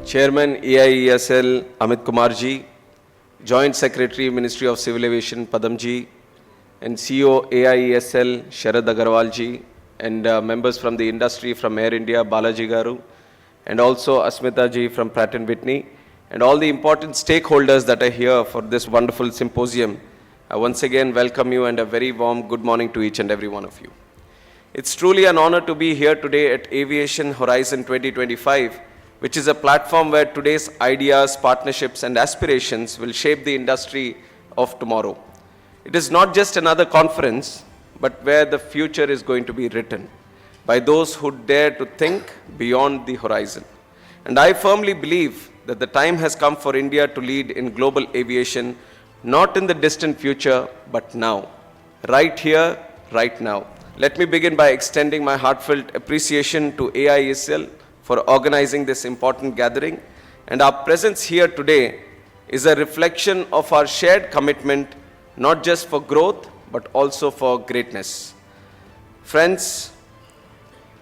Chairman AIESL Amit Kumarji, Joint Secretary Ministry of Civil Aviation Padamji, and CEO AIESL Sharad Agarwalji, and members from the industry from Air India Balaji Garu, and also Asmita ji from Pratt & Whitney, and all the important stakeholders that are here for this wonderful symposium. I once again welcome you and a very warm good morning to each and every one of you. It's truly an honor to be here today at Aviation Horizon 2025, which is a platform where today's ideas, partnerships, and aspirations will shape the industry of tomorrow. It is not just another conference, but where the future is going to be written by those who dare to think beyond the horizon. And I firmly believe that the time has come for India to lead in global aviation, not in the distant future, but now, right here, right now. Let me begin by extending my heartfelt appreciation to AIESL for organizing this important gathering. And our presence here today is a reflection of our shared commitment, not just for growth, but also for greatness. Friends,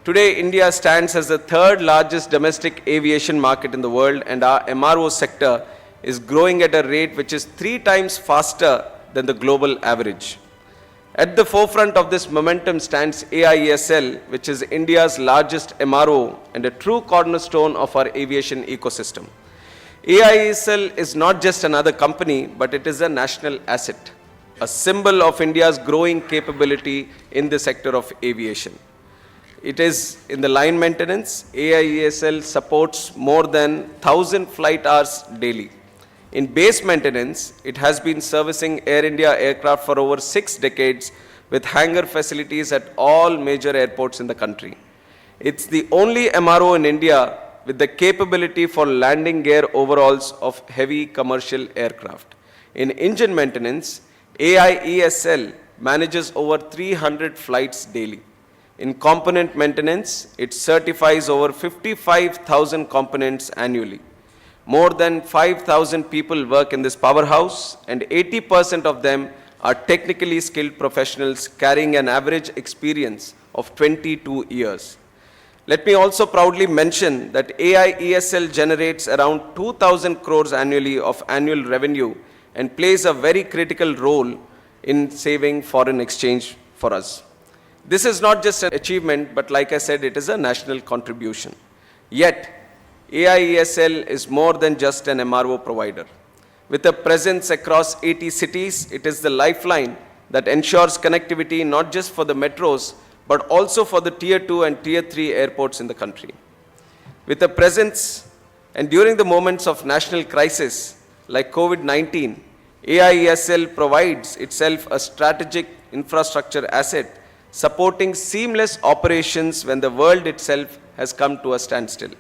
today India stands as the third largest domestic aviation market in the world, and our MRO sector is growing at a rate which is 3 times faster than the global average. At the forefront of this momentum stands AIESL, which is India's largest MRO and a true cornerstone of our aviation ecosystem. AIESL is not just another company, but it is a national asset, a symbol of India's growing capability in the sector of aviation. It is in the line maintenance. AIESL supports more than 1,000 flight hours daily. In base maintenance, it has been servicing Air India aircraft for over 6 decades with hangar facilities at all major airports in the country. It's the only MRO in India with the capability for landing gear overhauls of heavy commercial aircraft. In engine maintenance, AIESL manages over 300 flights daily. In component maintenance, it certifies over 55,000 components annually. More than 5,000 people work in this powerhouse, and 80% of them are technically skilled professionals carrying an average experience of 22 years. Let me also proudly mention that AIESL generates around 2,000 crores annually of annual revenue and plays a very critical role in saving foreign exchange for us. This is not just an achievement, but like I said, it is a national contribution. Yet, AIESL is more than just an MRO provider. With a presence across 80 cities, it is the lifeline that ensures connectivity not just for the metros, but also for the Tier 2 and Tier 3 airports in the country. With a presence and during the moments of national crisis like COVID-19, AIESL provides itself a strategic infrastructure asset, supporting seamless operations when the world itself has come to a standstill.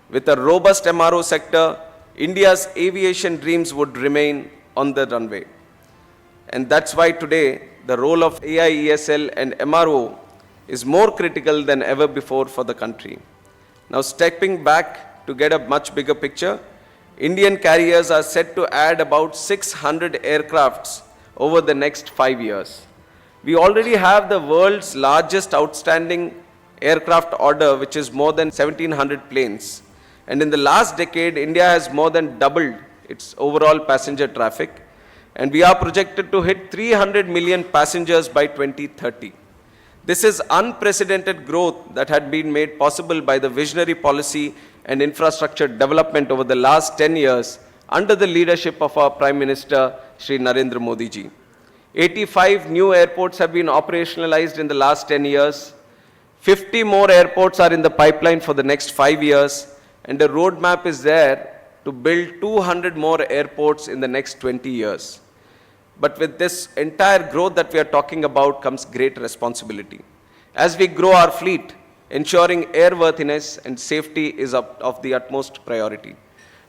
With a robust MRO sector, India's aviation dreams would remain on the runway. And that's why today, the role of AIESL and MRO is more critical than ever before for the country. Now, stepping back to get a much bigger picture, Indian carriers are set to add about 600 aircrafts over the next 5 years. We already have the world's largest outstanding aircraft order, which is more than 1,700 planes. And in the last decade, India has more than doubled its overall passenger traffic. And we are projected to hit 300 million passengers by 2030. This is unprecedented growth that had been made possible by the visionary policy and infrastructure development over the last 10 years under the leadership of our Prime Minister, Shri Narendra Modi ji. 85 new airports have been operationalized in the last 10 years. 50 more airports are in the pipeline for the next 5 years. And the roadmap is there to build 200 more airports in the next 20 years. But with this entire growth that we are talking about comes great responsibility. As we grow our fleet, ensuring airworthiness and safety is of the utmost priority.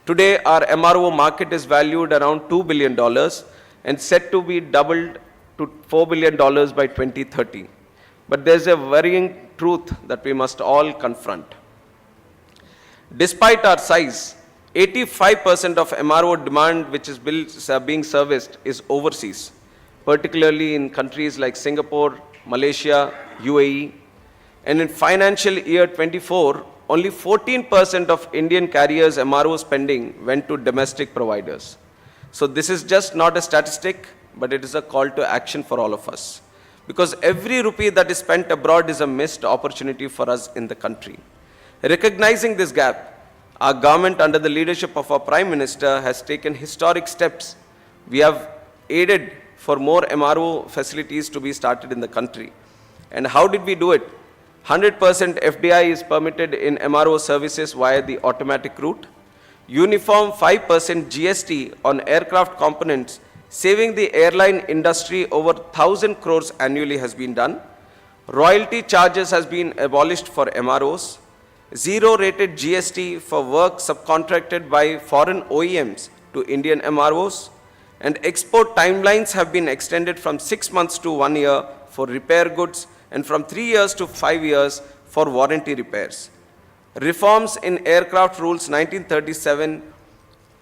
Today, our MRO market is valued around $2 billion and set to be doubled to $4 billion by 2030. But there's a worrying truth that we must all confront. Despite our size, 85% of MRO demand which is being serviced is overseas, particularly in countries like Singapore, Malaysia, UAE. And in financial year 24, only 14% of Indian carriers' MRO spending went to domestic providers. So this is just not a statistic, but it is a call to action for all of us. Because every rupee that is spent abroad is a missed opportunity for us in the country. Recognizing this gap, our government under the leadership of our Prime Minister has taken historic steps. We have aided for more MRO facilities to be started in the country. And how did we do it? 100% FDI is permitted in MRO services via the automatic route. Uniform 5% GST on aircraft components, saving the airline industry over 1,000 crores annually has been done. Royalty charges has been abolished for MROs. Zero-rated GST for work subcontracted by foreign OEMs to Indian MROs. And export timelines have been extended from 6 months to 1 year for repair goods and from 3 years to 5 years for warranty repairs. Reforms in Aircraft Rules 1937,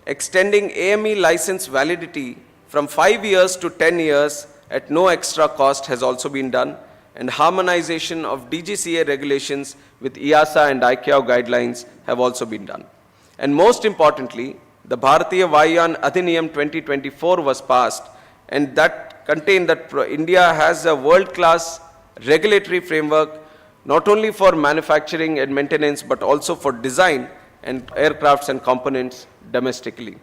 extending AME license validity from 5 years to 10 years at no extra cost has also been done, and harmonization of DGCA regulations with EASA and ICAO guidelines have also been done. And most importantly, the Bharatiya Vayuyan Adhiniyam 2024 was passed, and that contained that India has a world-class regulatory framework not only for manufacturing and maintenance but also for design and aircrafts and components domestically.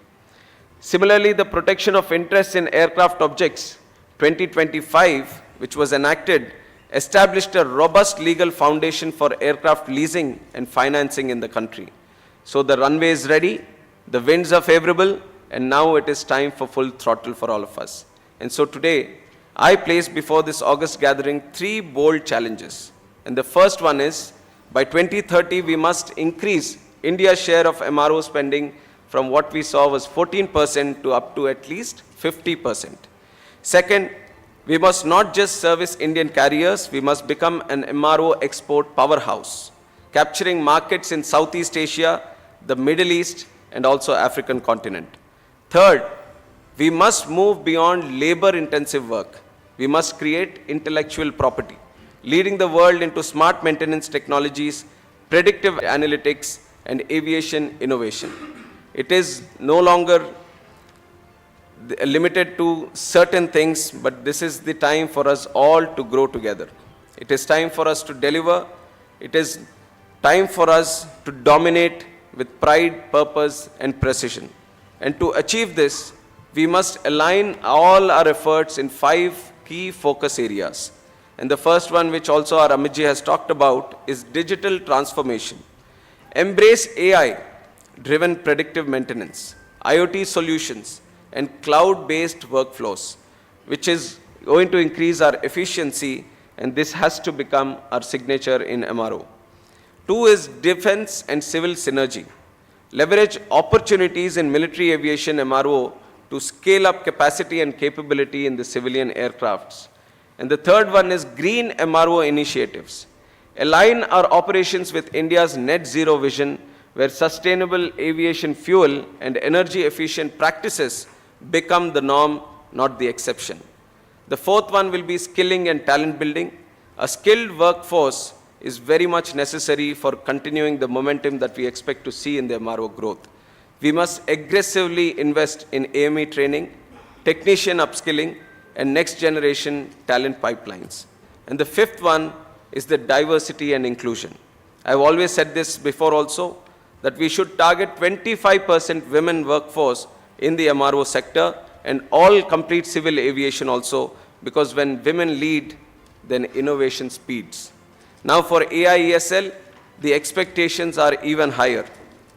Similarly, the Protection of Interests in Aircraft Objects 2025, which was enacted, established a robust legal foundation for aircraft leasing and financing in the country. So the runway is ready, the winds are favorable, and now it is time for full throttle for all of us. And so today, I place before this August gathering 3 bold challenges. And the first one is, by 2030, we must increase India's share of MRO spending from what we saw was 14% to up to at least 50%. Second, we must not just service Indian carriers, we must become an MRO export powerhouse, capturing markets in Southeast Asia, the Middle East, and also African continent. Third, we must move beyond labor-intensive work. We must create intellectual property, leading the world into smart maintenance technologies, predictive analytics, and aviation innovation. It is no longer limited to certain things, but this is the time for us all to grow together. It is time for us to deliver. It is time for us to dominate with pride, purpose, and precision. And to achieve this, we must align all our efforts in 5 key focus areas. And the first one, which also our Amitji has talked about, is digital transformation. Embrace AI-driven predictive maintenance, IoT solutions, and cloud-based workflows, which is going to increase our efficiency, and this has to become our signature in MRO. 2 is defense and civil synergy. Leverage opportunities in military aviation MRO to scale up capacity and capability in the civilian aircrafts. And the third one is green MRO initiatives. Align our operations with India's net zero vision, where sustainable aviation fuel and energy efficient practices become the norm, not the exception. The fourth one will be skilling and talent building. A skilled workforce is very much necessary for continuing the momentum that we expect to see in the MRO growth. We must aggressively invest in AME training, technician upskilling, and next generation talent pipelines. And the fifth one is the diversity and inclusion. I've always said this before also, that we should target 25% women workforce in the MRO sector and all complete civil aviation also, because when women lead, then innovation speeds. Now for AIESL, the expectations are even higher.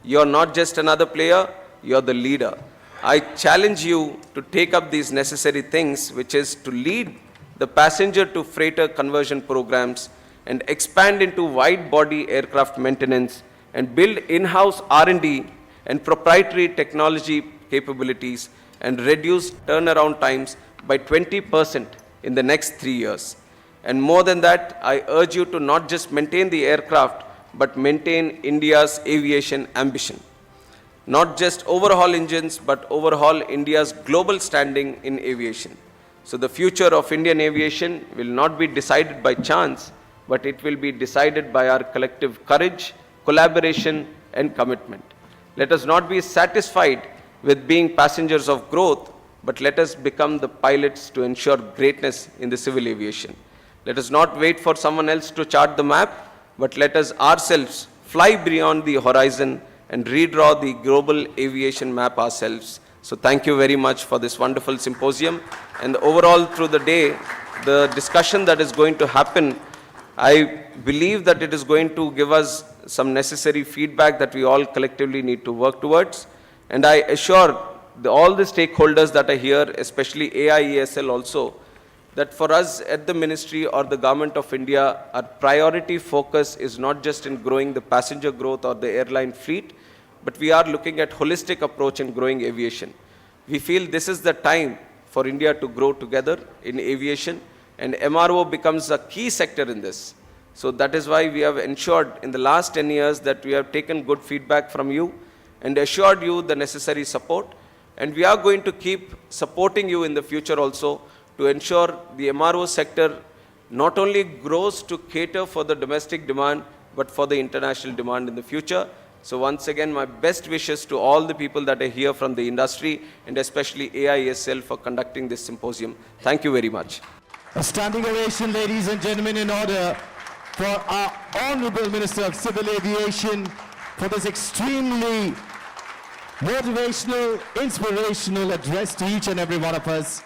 You're not just another player, you're the leader. I challenge you to take up these necessary things, which is to lead the passenger to freighter conversion programs and expand into wide-body aircraft maintenance and build in-house R&D and proprietary technology capabilities and reduce turnaround times by 20% in the next 3 years. And more than that, I urge you to not just maintain the aircraft, but maintain India's aviation ambition. Not just overhaul engines, but overhaul India's global standing in aviation. So the future of Indian aviation will not be decided by chance, but it will be decided by our collective courage, collaboration, and commitment. Let us not be satisfied with being passengers of growth, but let us become the pilots to ensure greatness in the civil aviation. Let us not wait for someone else to chart the map, but let us ourselves fly beyond the horizon and redraw the global aviation map ourselves. So thank you very much for this wonderful symposium. And overall through the day, the discussion that is going to happen, I believe that it is going to give us some necessary feedback that we all collectively need to work towards. And I assure all the stakeholders that are here, especially AIESL also, that for us at the Ministry or the Government of India, our priority focus is not just in growing the passenger growth or the airline fleet, but we are looking at holistic approach in growing aviation. We feel this is the time for India to grow together in aviation, and MRO becomes a key sector in this. So that is why we have ensured in the last 10 years that we have taken good feedback from you and assured you the necessary support. And we are going to keep supporting you in the future also to ensure the MRO sector not only grows to cater for the domestic demand, but for the international demand in the future. So once again, my best wishes to all the people that are here from the industry, and especially AIESL for conducting this symposium. Thank you very much. A standing ovation, ladies and gentlemen, in order for our Honorable Minister of Civil Aviation for this extremely motivational, inspirational address to each and every one of us.